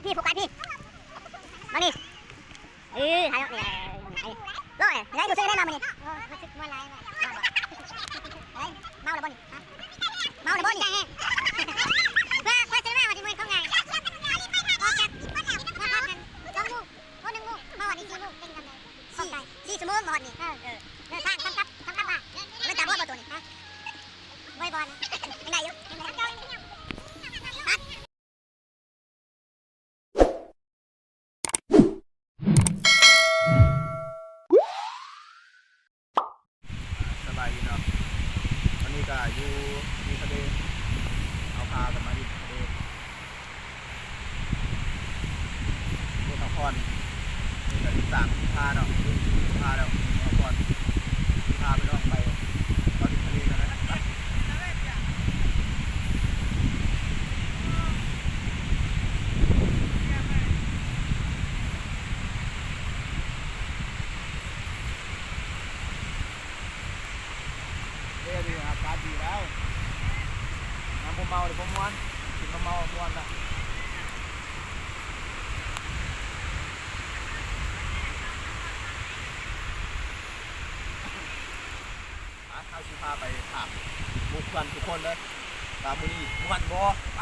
พี่โฟกัสพี่มานี่หายแล้วนี่ร้อยไหนกูซื้อได้มานี่รู้สึกว่าไรเมาหรือบ่นี่เมาหรือบ่นี่ว่าซื้อมาวันที่มือเขาไง2 ลูก1 ลูกมาวันนี้4 ลูกเต็งกันเลย4 ชั่วโมงมาวันนี้เดินทางทำกับบ้านไม่จับว่าตัวนี้ไม่บอลนะยังไงอยู่ยังไงสบายดีเนาะวันนี้ก็อยู่ที่ทะเลเอาพากันมาที่ทะเลบนนครนี่ก็ที่สั่งพาเนาะพาแล้วนครพาไปลองไปตอนที่ทะเลกันนะนี่อากาศดีแล้วน้ำผมเมาเลยผมม้วนกินมะเมาม้วนละเข้าชิพาไปถามบุคคลทุกคนเลยตามมือนี่ม้วนบ่ไป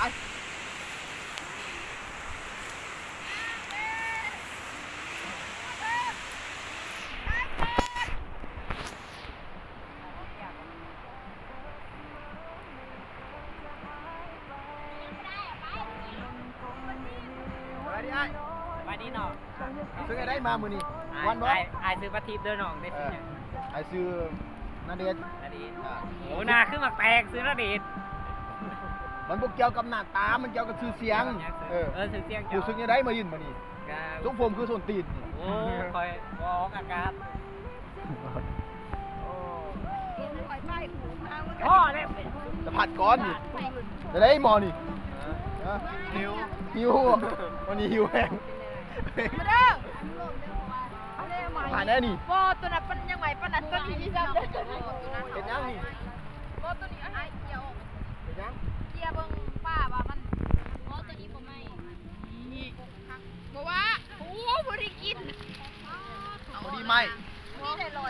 ไปนี่เนาะ ซื้อไงได้มามือนี่วันบ่ ไอซื้อปลาทิพย์เดินหนองได้สิเนี่ย ไอซื้อนาเดช นาดีโอ้นาขึ้นมาแตกซื้อนาดี มันพวกเกี่ยวกับหน้าตามันเกี่ยวกับชื่อเสียงซื้อเสียง กูซื้อไงได้มายืนมานี่ทุกผมคือส่วนตีน โอ้คอยออกอากาศโอ้เนี่ย จะผัดก้อนนี่จะได้หมอนี่หิววันนี้หิวแห้งผ่านได้นี่ บ่ตัวนั้นเป็นยังไงปานนั้นตัวนี้ซ้ำเด้อ เป็นยังนี่ บ่ตัวนี้ไอ้เกี่ยว เป็นยัง เกี่ยวเบิ่งป้าว่ามันบ่ตัวนี้บ่ไหม้นี่บ่ว่าโอ้บ่ได้กิน พอดีไหม นี่ได้111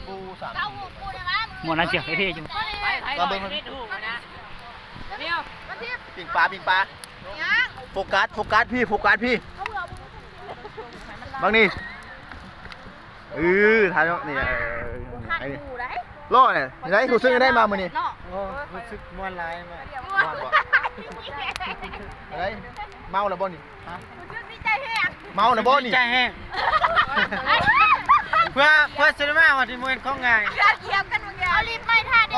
ปูสาม เต้าหู้ปูยังไง หมดนั้นเจียวไอ้เท่จุ่มไปไม่ถูกนะเมียว มาทิพย์ ปิ่งปลายัง โฟกัสพี่บางนี่ทานนี่ไอ้นี่ล่อเนี่ยได้กูซื้อได้มามือนี่ รู้สึกมวนลายมา อะไรเมาแล้วบ่นี่ ชื่อนี่ใจแห้ง เมาแล้วบ่นี่ ใจแห้งเพื่อซื้อมาวันที่มือเขาไง เกี่ยวกันมึงเอาลิฟต์ไม่ท่าเด้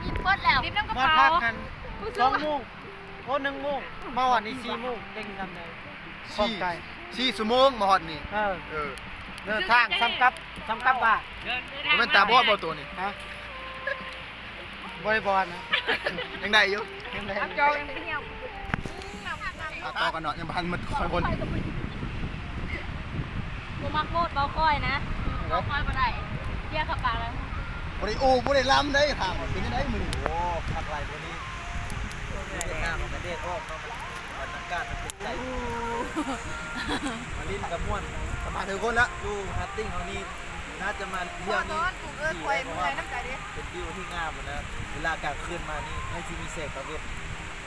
ลิฟต์เปิดแล้วลิฟต์น้ำกระ มา เป๋า พักกัน2 โมงโอ้1 โมงมาวันนี้4 โมงเด้งกันเลย4 ชั่วโมงมาฮอดนี่เดินทางซ้ำกับบ้าน มันตาบอดบ่ตัวนี่ ฮะบริบอลนะ ยังได้อยู่ จองยังเที่ยว ต่อกันเนาะยังพันมันคอยบน กูมักโคตรเบาค่อยนะเบาค่อยบ่ได้เที่ยวขับปากแล้ว บ่ได้อู้บ่ได้ล้ำได้ถามเป็นยังไงมื้อนี้โอ้พักไรตัวนี้หน้ามันกระเด็ดออกมันอากาศมันเป็นใจมาลิ้นกับม่วนสมาถึงคนละดูฮัตติ้งเขานี่น่าจะมาเที่ยวนี่เป็นวิวที่งามนะเวลากลางคืนมานี่ให้ที่มีแสงตะเวน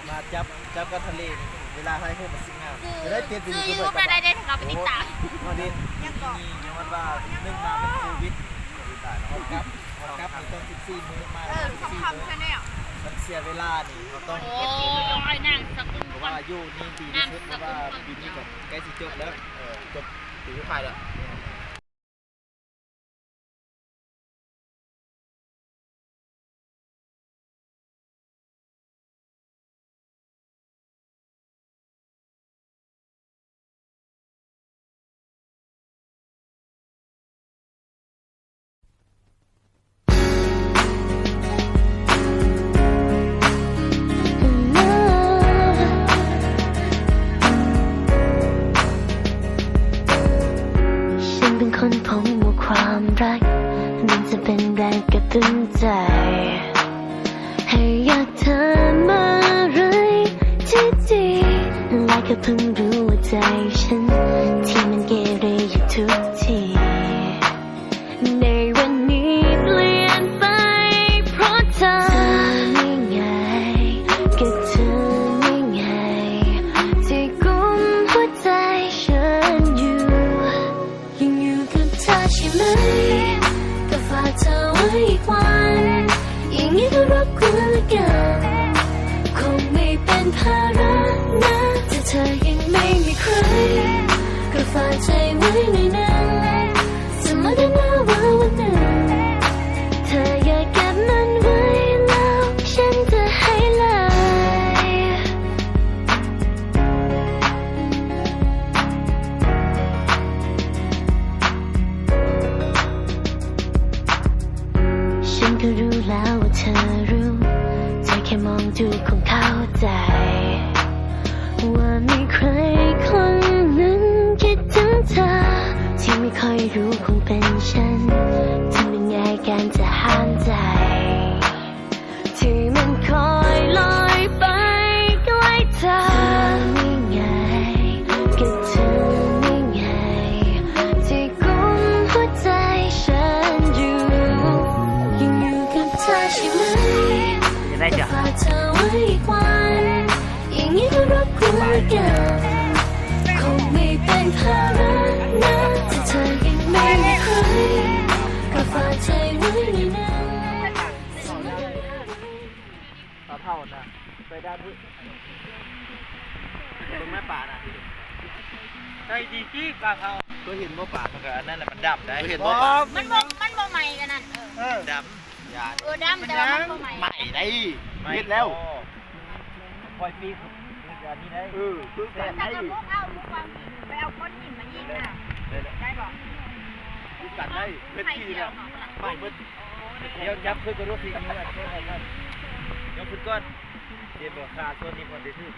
มาจับกับทะเลนี่เวลาให้พวกมันสิ่งงามจะได้เปลี่ยนเป็น ซื้อยูไปได้ถึงเราไปติดตาม มาดินนี่ยังว่านึ่งมาเป็นโควิดฮอตครับมีต้อง14 มื้อมา14 มื้อมันเสียเวลานี่เราต้อง โอ้ยนั่งสกุล เพราะ ก่อน ว่าอยู่นี่ดีที่สุดเพราะว่าปีนี้ก็ใกล้จะจบแล้วจบปีสุดท้ายแล้ว ก็เพิ่งรู้ว่าใจฉันที่มันเกเรอยู่ทุกทีในวันนี้เปลี่ยนไปเพราะเธอนี่ไงก็เธอนี่ไงที่กุมหัวใจฉันอยู่ยังอยู่กับเธอใช่ไหมก็ฝากเธอไว้อีกวันอย่างนี้ก็รบกวนละกันคงไม่เป็นภาระนะถ้าเธอยังไม่มีใครก็ฝากใจไว้ในนั้นสมมตินะว่าวันหนึ่งเธออยากเก็บมันไว้แล้วฉันจะให้เลยฉันก็รู้แล้วว่าเธอรู้เธอแค่มองดูคงเข้าใจว่ามีใครคนหนึ่งคิดถึงเธอที่ไม่ค่อยรู้คงเป็นฉันทำยังไงกันจะห้ามใจที่มันคอยลอยไปใกล้เธอนี่ไงก็เธอนี่ไงที่กุมหัวใจฉันอยู่ยังอยู่กับเธอใช่ไหมจะได้จ้ะ ฝากเธอไว้อีกวันอย่างนี้ก็รบกวนกันคงไม่เป็นภาระนะถ้าเธอยังไม่มีใครก็ฝากใจไว้ในนั้น ปลาเผานะไปด้านที่ตรงแม่ป่านะใจดีที่ปลาเผา ก็เห็นว่าป่ามันก็อันนั้นแหละมันดับได้เห็น บอ ว่าป่า มันบ่ใหม่กันนั่น ดำยา ดำแต่ว่ามันบ่ใหม่ ใหม่ได้เห็นแล้วปล่อยปีคืออันนี้ได้คือแสน ถ้า ได้ จะพวกเอาพวกความไปเอาก้อนหินมายิงน่ะได้บอก คือกันได้เพชรทีนะไม่เพิ่นเดี๋ยวจับขึ้นกับรถทีนี้ช่วยกันยกขึ้นก้อนเดี๋ยวบอกขาส่วนนี้พอได้ซื้อ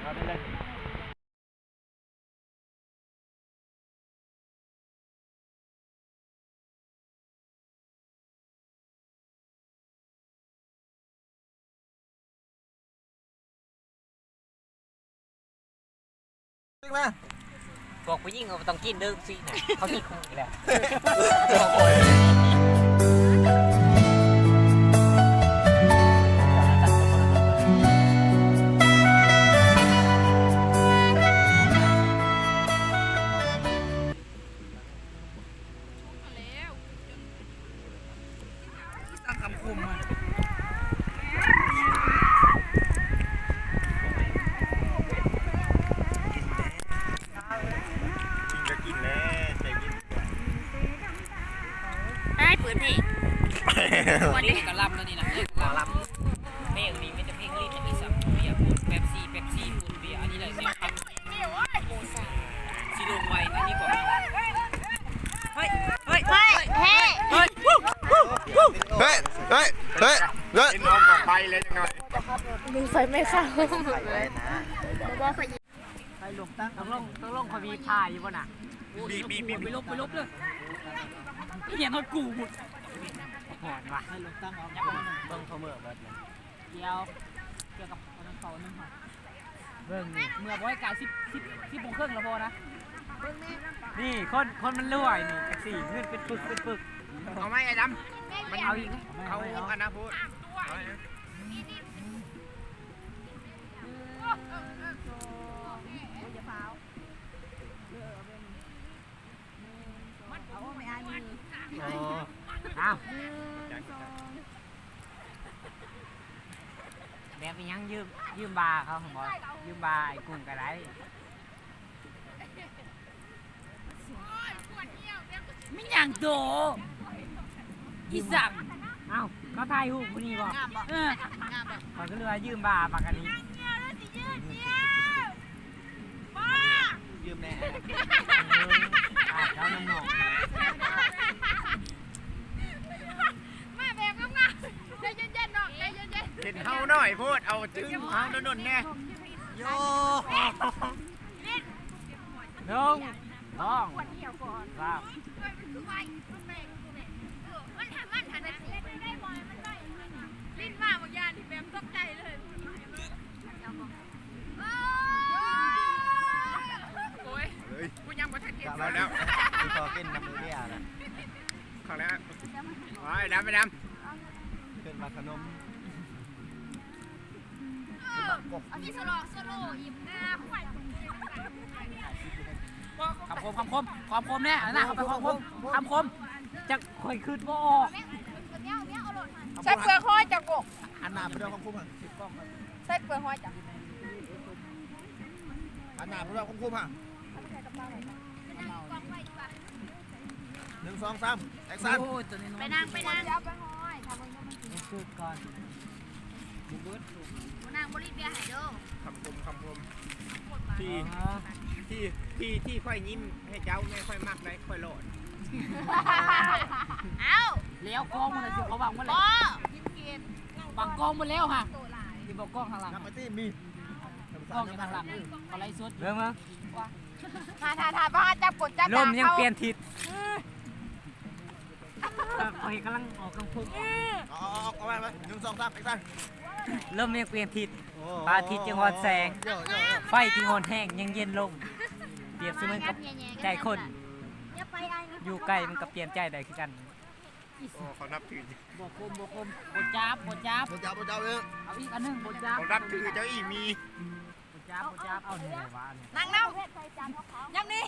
เอาได้เลยบอกผู้หญิงเขาต้องกินเด้อสินะเขากินคงอีกแล้วตั้งคำคมมาได้เปิดเพลง วันนี้ก็รับแล้วนี่นะขอรับเพลงนี้ไม่จะเพลงรีดมีสับเบียร์ปูนเป๊ปซี่ปูนเบียร์อันนี้เลยสิครับซีโร่ไวอันนี้ก่อนเฮ้ยเฮ้ยเฮ้ยเฮ้ยเฮ้ย เฮ้ยเฮ้ยเฮ้ยเฮ้ย น้องกับไฟเลยจังหน่อย มึงไฟไม่เข้า บอกไฟไฟลงตั้งต้องลงคอยมีพายอยู่ป่ะน่ะบีไปลบเลยเหี้ยมันกูหมดหอนว่ะให้ลงตั้งเอาต้องเขาเมื่อแบบเกี่ยวกับคนนั้นเป่านึงค่ะเบิ่งนี่เมื่อบ่อยกาย10 โมงครึ่งแล้วพอนะนี่คนมันรวยนี่แท็กซี่ขึ้นเป็นปึกเอาไหมไอ้ดำมันเอาอีกเขาอันนะพูดอ้าวแบบไปยังยืมบาเขาผมบอกยืมบาไอ้กุ้งกันไรไม่อย่างโตอีสังเอ้าเขาทายหูคนนี้บอกมันก็เลยยืมบาปากกันนี้ยืมแน่แล้วน้องมาแบบงามๆใจเย็นๆน้องใจเย็นๆ เห็นเฮาหน่อยพูดเอาจึงเฮาโดนแน่โย่น้องครับมันหันได้ลิ้นมาบางอย่างที่แบบตกใจเลย ดำ เป็นมาขนม เอาที่โซโล่อิ่มหน้าควาย คำคมเนี่ยนะคำคมจะค่อยขึ้นบ่ออก ใส่เปลือกห้อยจากกก อันหนาไปด้วยของคุ้มอ่ะติดกล้องมา ใส่เปลือกห้อยจาก อันหนาไปด้วยของคุ้มอ่ะ1 2 3แอคชั่น โอ้ยตัวนี้ ไปนั่งเอาไปห้อยทำมัน ขึ้นก่อน นางบริเบียหายเด้อ คำคมที่ค่อยยิ้มให้เจ้าไม่ค่อยมากได้ค่อยโหลด เอ้า เลี้ยวกล้องมันเลยสิเขาบังมันเลย บ่ บังกล้องมันแล้วค่ะที่บอกกล้องข้างหลัง นับไปที่มี กล้องอยู่ข้างหลังอะไรสุดเรื่องมั้ง ถ้าบ้าจับกดจับ ลมยังเปลี่ยนทิศเขาเห็นกำลังออกกำพุ เอาไป1 2 3แอคชั่น ลมยังเปลี่ยนทิศพระอาทิตย์ยังอ่อนแสงไฟที่อ่อนแห้งยังเย็นลงเปรียบเสมือนกับใจคนอยู่ใกล้มันก็เปลี่ยนใจได้คือกัน โอ้เขานับถือบ กคมบดจับบ นเจ้าเลย เอาอีกอันนึงบดจับ เขานับถือเจ้าอีมี บดจับเอาหนึ่งวะ นั่งเน่ายังนี่